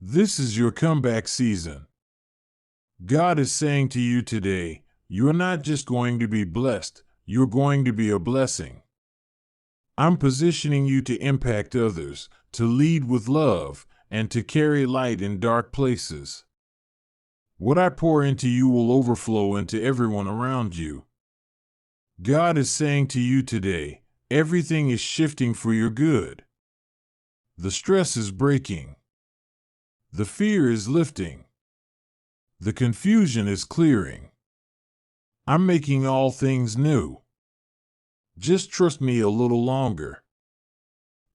This is your comeback season. God is saying to you today, you're not just going to be blessed, you're going to be a blessing. I'm positioning you to impact others, to lead with love, and to carry light in dark places. What I pour into you will overflow into everyone around you. God is saying to you today, everything is shifting for your good. The stress is breaking. The fear is lifting. The confusion is clearing. I'm making all things new. Just trust me a little longer.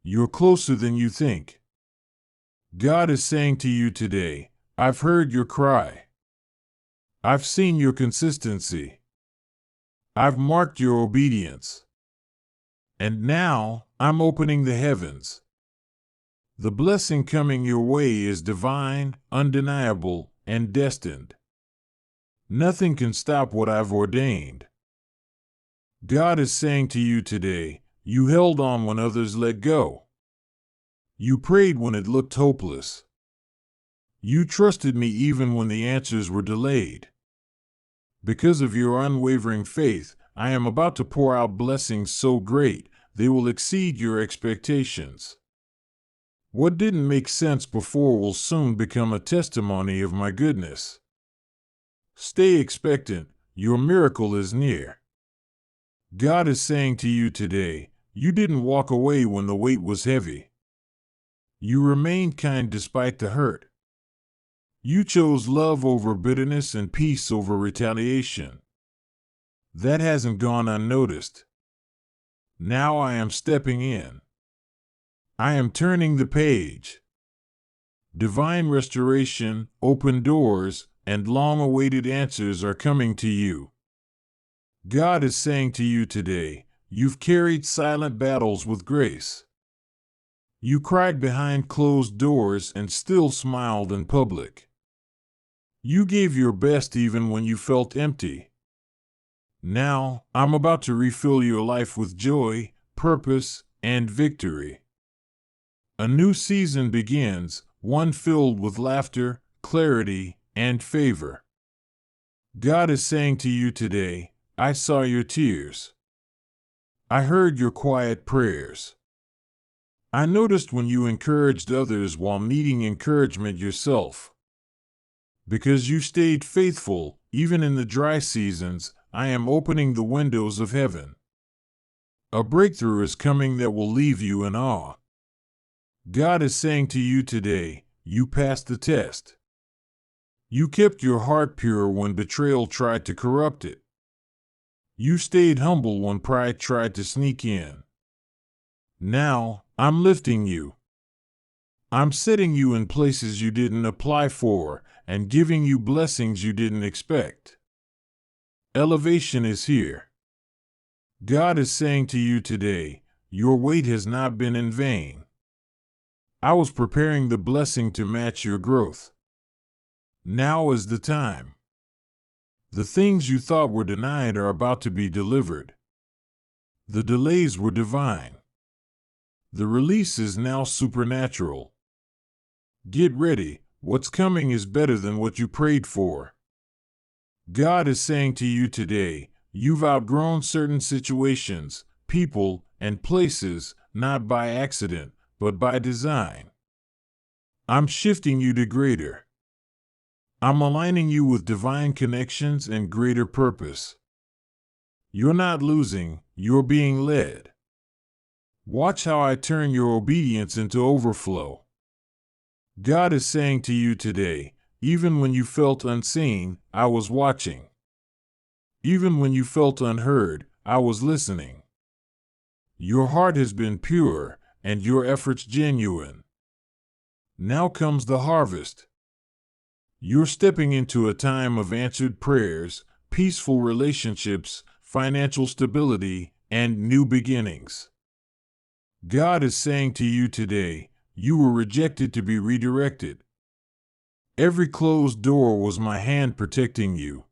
You're closer than you think. God is saying to you today, I've heard your cry. I've seen your consistency. I've marked your obedience. And now, I'm opening the heavens. The blessing coming your way is divine, undeniable, and destined. Nothing can stop what I've ordained. God is saying to you today, you held on when others let go. You prayed when it looked hopeless. You trusted me even when the answers were delayed. Because of your unwavering faith, I am about to pour out blessings so great, they will exceed your expectations. What didn't make sense before will soon become a testimony of my goodness. Stay expectant, your miracle is near. God is saying to you today, you didn't walk away when the weight was heavy. You remained kind despite the hurt. You chose love over bitterness and peace over retaliation. That hasn't gone unnoticed. Now I am stepping in. I am turning the page. Divine restoration, open doors, and long-awaited answers are coming to you. God is saying to you today, you've carried silent battles with grace. You cried behind closed doors and still smiled in public. You gave your best even when you felt empty. Now, I'm about to refill your life with joy, purpose, and victory. A new season begins, one filled with laughter, clarity, and favor. God is saying to you today, I saw your tears. I heard your quiet prayers. I noticed when you encouraged others while needing encouragement yourself. Because you stayed faithful, even in the dry seasons, I am opening the windows of heaven. A breakthrough is coming that will leave you in awe. God is saying to you today, you passed the test. You kept your heart pure when betrayal tried to corrupt it. You stayed humble when pride tried to sneak in. Now, I'm lifting you. I'm setting you in places you didn't apply for and giving you blessings you didn't expect. Elevation is here. God is saying to you today, your wait has not been in vain. I was preparing the blessing to match your growth. Now is the time. The things you thought were denied are about to be delivered. The delays were divine. The release is now supernatural. Get ready, what's coming is better than what you prayed for. God is saying to you today, you've outgrown certain situations, people, and places, not by accident, but by design. I'm shifting you to greater. I'm aligning you with divine connections and greater purpose. You're not losing, you're being led. Watch how I turn your obedience into overflow. God is saying to you today, even when you felt unseen, I was watching. Even when you felt unheard, I was listening. Your heart has been pure, and your efforts genuine. Now comes the harvest. You're stepping into a time of answered prayers, peaceful relationships, financial stability, and new beginnings. God is saying to you today, you were rejected to be redirected. Every closed door was my hand protecting you.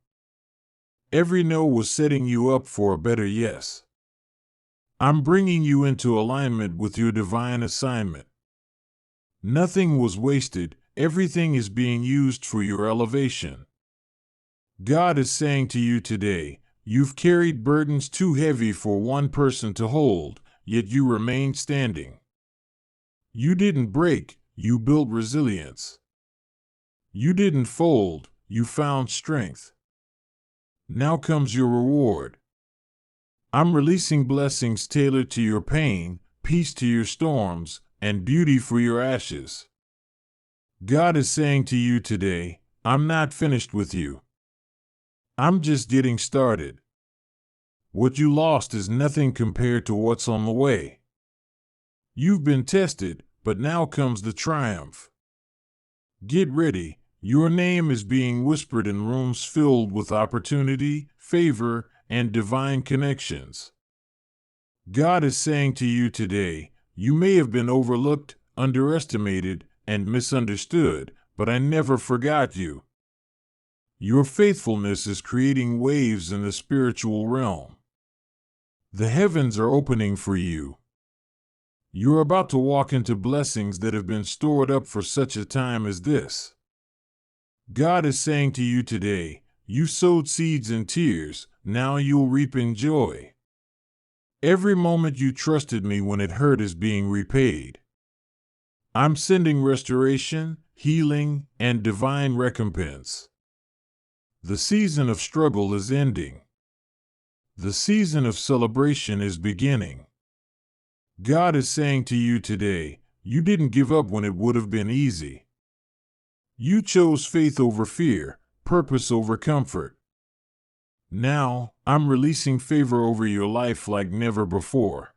Every no was setting you up for a better yes. I'm bringing you into alignment with your divine assignment. Nothing was wasted, everything is being used for your elevation. God is saying to you today, you've carried burdens too heavy for one person to hold, yet you remained standing. You didn't break, you built resilience. You didn't fold, you found strength. Now comes your reward. I'm releasing blessings tailored to your pain, peace to your storms, and beauty for your ashes. God is saying to you today, I'm not finished with you. I'm just getting started. What you lost is nothing compared to what's on the way. You've been tested, but now comes the triumph. Get ready, your name is being whispered in rooms filled with opportunity, favor, and divine connections. God is saying to you today, you may have been overlooked, underestimated, and misunderstood, but I never forgot you. Your faithfulness is creating waves in the spiritual realm. The heavens are opening for you. You're about to walk into blessings that have been stored up for such a time as this. God is saying to you today, you sowed seeds in tears, now you'll reap in joy. Every moment you trusted me when it hurt is being repaid. I'm sending restoration, healing, and divine recompense. The season of struggle is ending. The season of celebration is beginning. God is saying to you today, you didn't give up when it would have been easy. You chose faith over fear, purpose over comfort. Now, I'm releasing favor over your life like never before.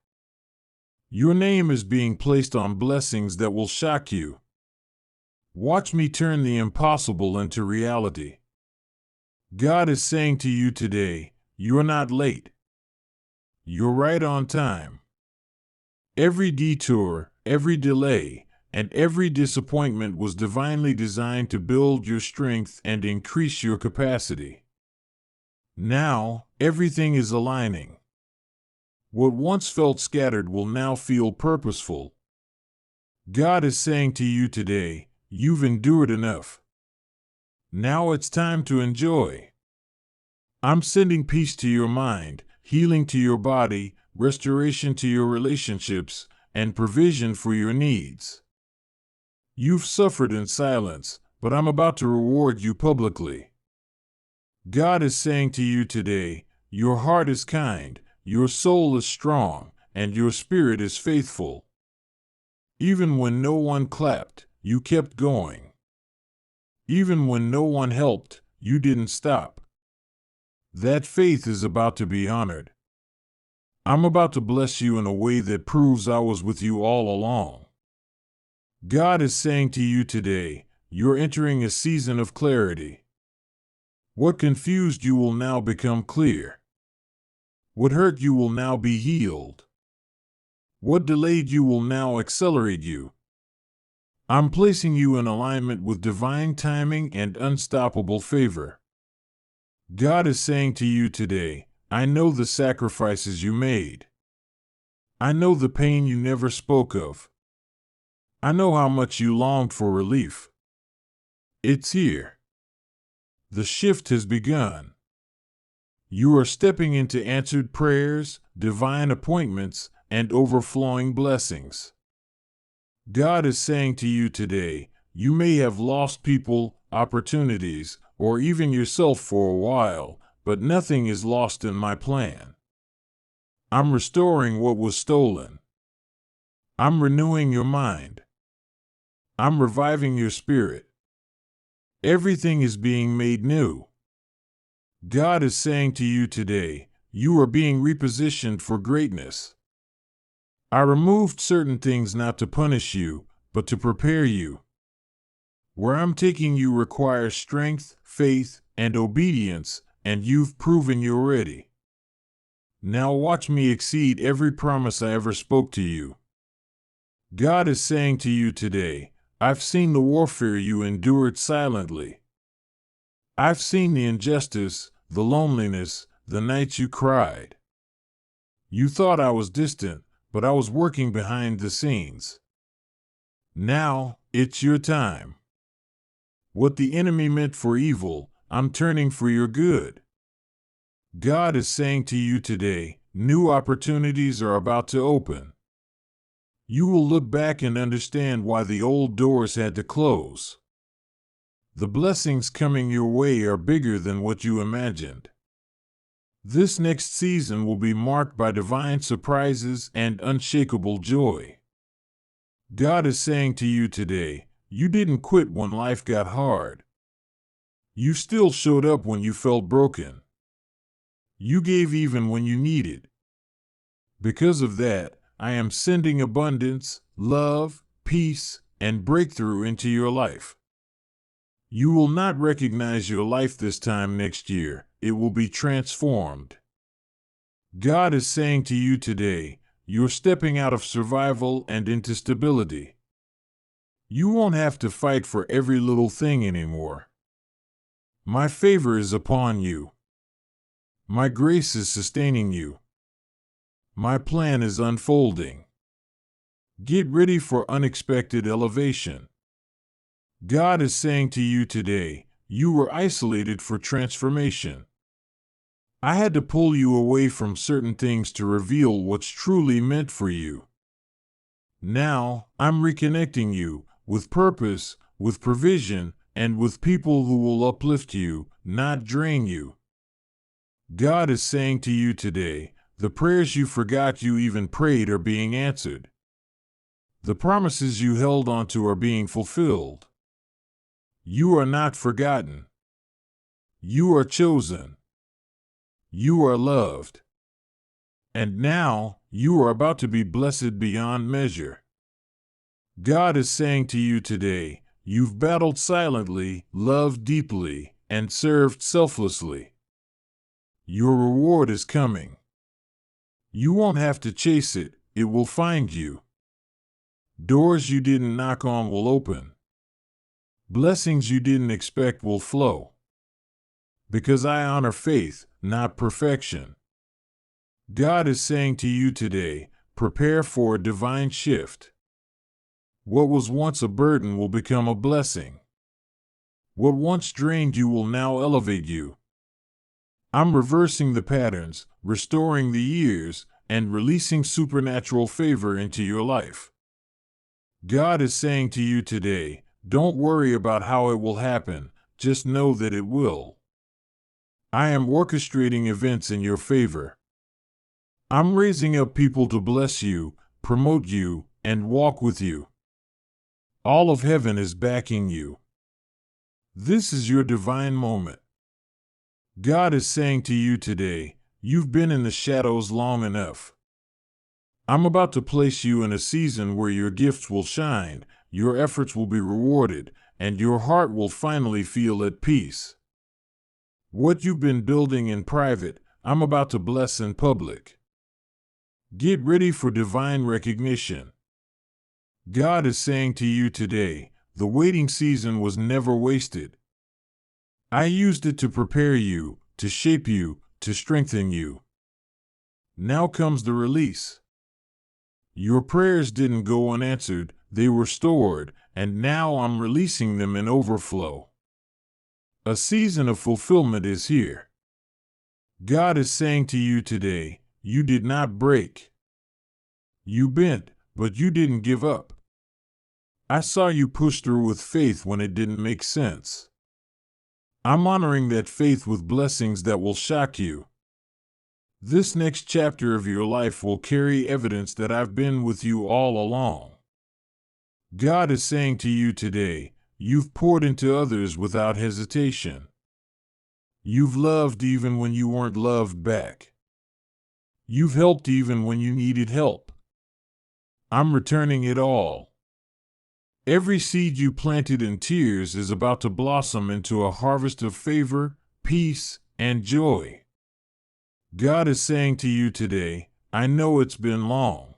Your name is being placed on blessings that will shock you. Watch me turn the impossible into reality. God is saying to you today, you're not late. You're right on time. Every detour, every delay, and every disappointment was divinely designed to build your strength and increase your capacity. Now, everything is aligning. What once felt scattered will now feel purposeful. God is saying to you today, you've endured enough. Now it's time to enjoy. I'm sending peace to your mind, healing to your body, restoration to your relationships, and provision for your needs. You've suffered in silence, but I'm about to reward you publicly. God is saying to you today, your heart is kind, your soul is strong, and your spirit is faithful. Even when no one clapped, you kept going. Even when no one helped, you didn't stop. That faith is about to be honored. I'm about to bless you in a way that proves I was with you all along. God is saying to you today, you're entering a season of clarity. What confused you will now become clear. What hurt you will now be healed. What delayed you will now accelerate you. I'm placing you in alignment with divine timing and unstoppable favor. God is saying to you today, I know the sacrifices you made. I know the pain you never spoke of. I know how much you longed for relief. It's here. The shift has begun. You are stepping into answered prayers, divine appointments, and overflowing blessings. God is saying to you today, you may have lost people, opportunities, or even yourself for a while, but nothing is lost in my plan. I'm restoring what was stolen. I'm renewing your mind. I'm reviving your spirit. Everything is being made new. God is saying to you today, you are being repositioned for greatness. I removed certain things not to punish you, but to prepare you. Where I'm taking you requires strength, faith, and obedience, and you've proven you're ready. Now watch me exceed every promise I ever spoke to you. God is saying to you today, I've seen the warfare you endured silently. I've seen the injustice, the loneliness, the nights you cried. You thought I was distant, but I was working behind the scenes. Now, it's your time. What the enemy meant for evil, I'm turning for your good. God is saying to you today, new opportunities are about to open. You will look back and understand why the old doors had to close. The blessings coming your way are bigger than what you imagined. This next season will be marked by divine surprises and unshakable joy. God is saying to you today, you didn't quit when life got hard. You still showed up when you felt broken. You gave even when you needed. Because of that, I am sending abundance, love, peace, and breakthrough into your life. You will not recognize your life this time next year. It will be transformed. God is saying to you today, you're stepping out of survival and into stability. You won't have to fight for every little thing anymore. My favor is upon you. My grace is sustaining you. My plan is unfolding. Get ready for unexpected elevation. God is saying to you today, you were isolated for transformation. I had to pull you away from certain things to reveal what's truly meant for you. Now, I'm reconnecting you with purpose, with provision, and with people who will uplift you, not drain you. God is saying to you today, the prayers you forgot you even prayed are being answered. The promises you held onto are being fulfilled. You are not forgotten. You are chosen. You are loved. And now, you are about to be blessed beyond measure. God is saying to you today, you've battled silently, loved deeply, and served selflessly. Your reward is coming. You won't have to chase it, it will find you. Doors you didn't knock on will open. Blessings you didn't expect will flow. Because I honor faith, not perfection. God is saying to you today, prepare for a divine shift. What was once a burden will become a blessing. What once drained you will now elevate you. I'm reversing the patterns, restoring the years, and releasing supernatural favor into your life. God is saying to you today, don't worry about how it will happen, just know that it will. I am orchestrating events in your favor. I'm raising up people to bless you, promote you, and walk with you. All of heaven is backing you. This is your divine moment. God is saying to you today, you've been in the shadows long enough. I'm about to place you in a season where your gifts will shine, your efforts will be rewarded, and your heart will finally feel at peace. What you've been building in private, I'm about to bless in public. Get ready for divine recognition. God is saying to you today, the waiting season was never wasted. I used it to prepare you, to shape you, to strengthen you. Now comes the release. Your prayers didn't go unanswered, they were stored, and now I'm releasing them in overflow. A season of fulfillment is here. God is saying to you today, you did not break. You bent, but you didn't give up. I saw you push through with faith when it didn't make sense. I'm honoring that faith with blessings that will shock you. This next chapter of your life will carry evidence that I've been with you all along. God is saying to you today, you've poured into others without hesitation. You've loved even when you weren't loved back. You've helped even when you needed help. I'm returning it all. Every seed you planted in tears is about to blossom into a harvest of favor, peace, and joy. God is saying to you today, I know it's been long.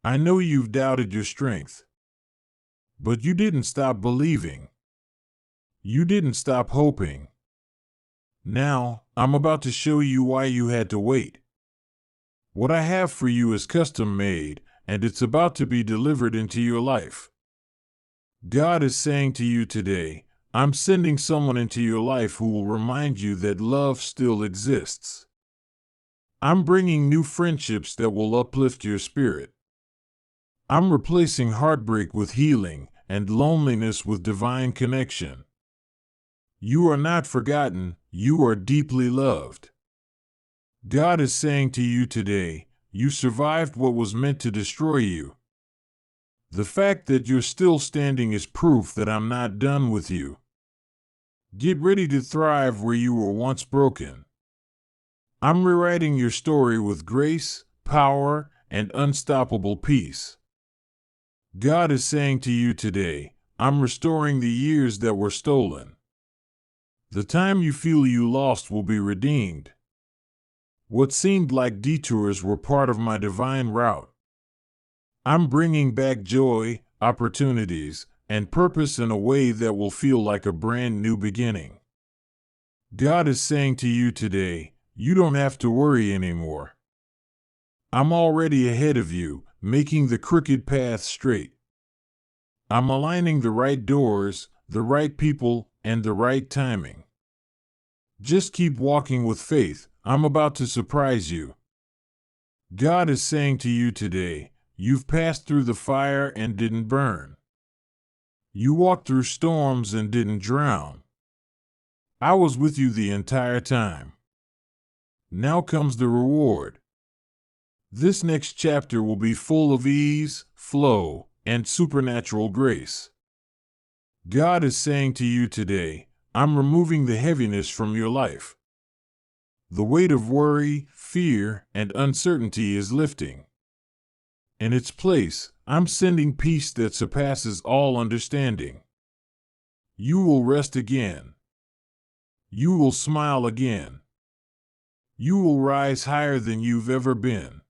I know you've doubted your strength. But you didn't stop believing. You didn't stop hoping. Now, I'm about to show you why you had to wait. What I have for you is custom made, and it's about to be delivered into your life. God is saying to you today, I'm sending someone into your life who will remind you that love still exists. I'm bringing new friendships that will uplift your spirit. I'm replacing heartbreak with healing and loneliness with divine connection. You are not forgotten, you are deeply loved. God is saying to you today, you survived what was meant to destroy you. The fact that you're still standing is proof that I'm not done with you. Get ready to thrive where you were once broken. I'm rewriting your story with grace, power, and unstoppable peace. God is saying to you today, I'm restoring the years that were stolen. The time you feel you lost will be redeemed. What seemed like detours were part of my divine route. I'm bringing back joy, opportunities, and purpose in a way that will feel like a brand new beginning. God is saying to you today, you don't have to worry anymore. I'm already ahead of you, making the crooked path straight. I'm aligning the right doors, the right people, and the right timing. Just keep walking with faith. I'm about to surprise you. God is saying to you today, you've passed through the fire and didn't burn. You walked through storms and didn't drown. I was with you the entire time. Now comes the reward. This next chapter will be full of ease, flow, and supernatural grace. God is saying to you today, I'm removing the heaviness from your life. The weight of worry, fear, and uncertainty is lifting. In its place, I'm sending peace that surpasses all understanding. You will rest again. You will smile again. You will rise higher than you've ever been.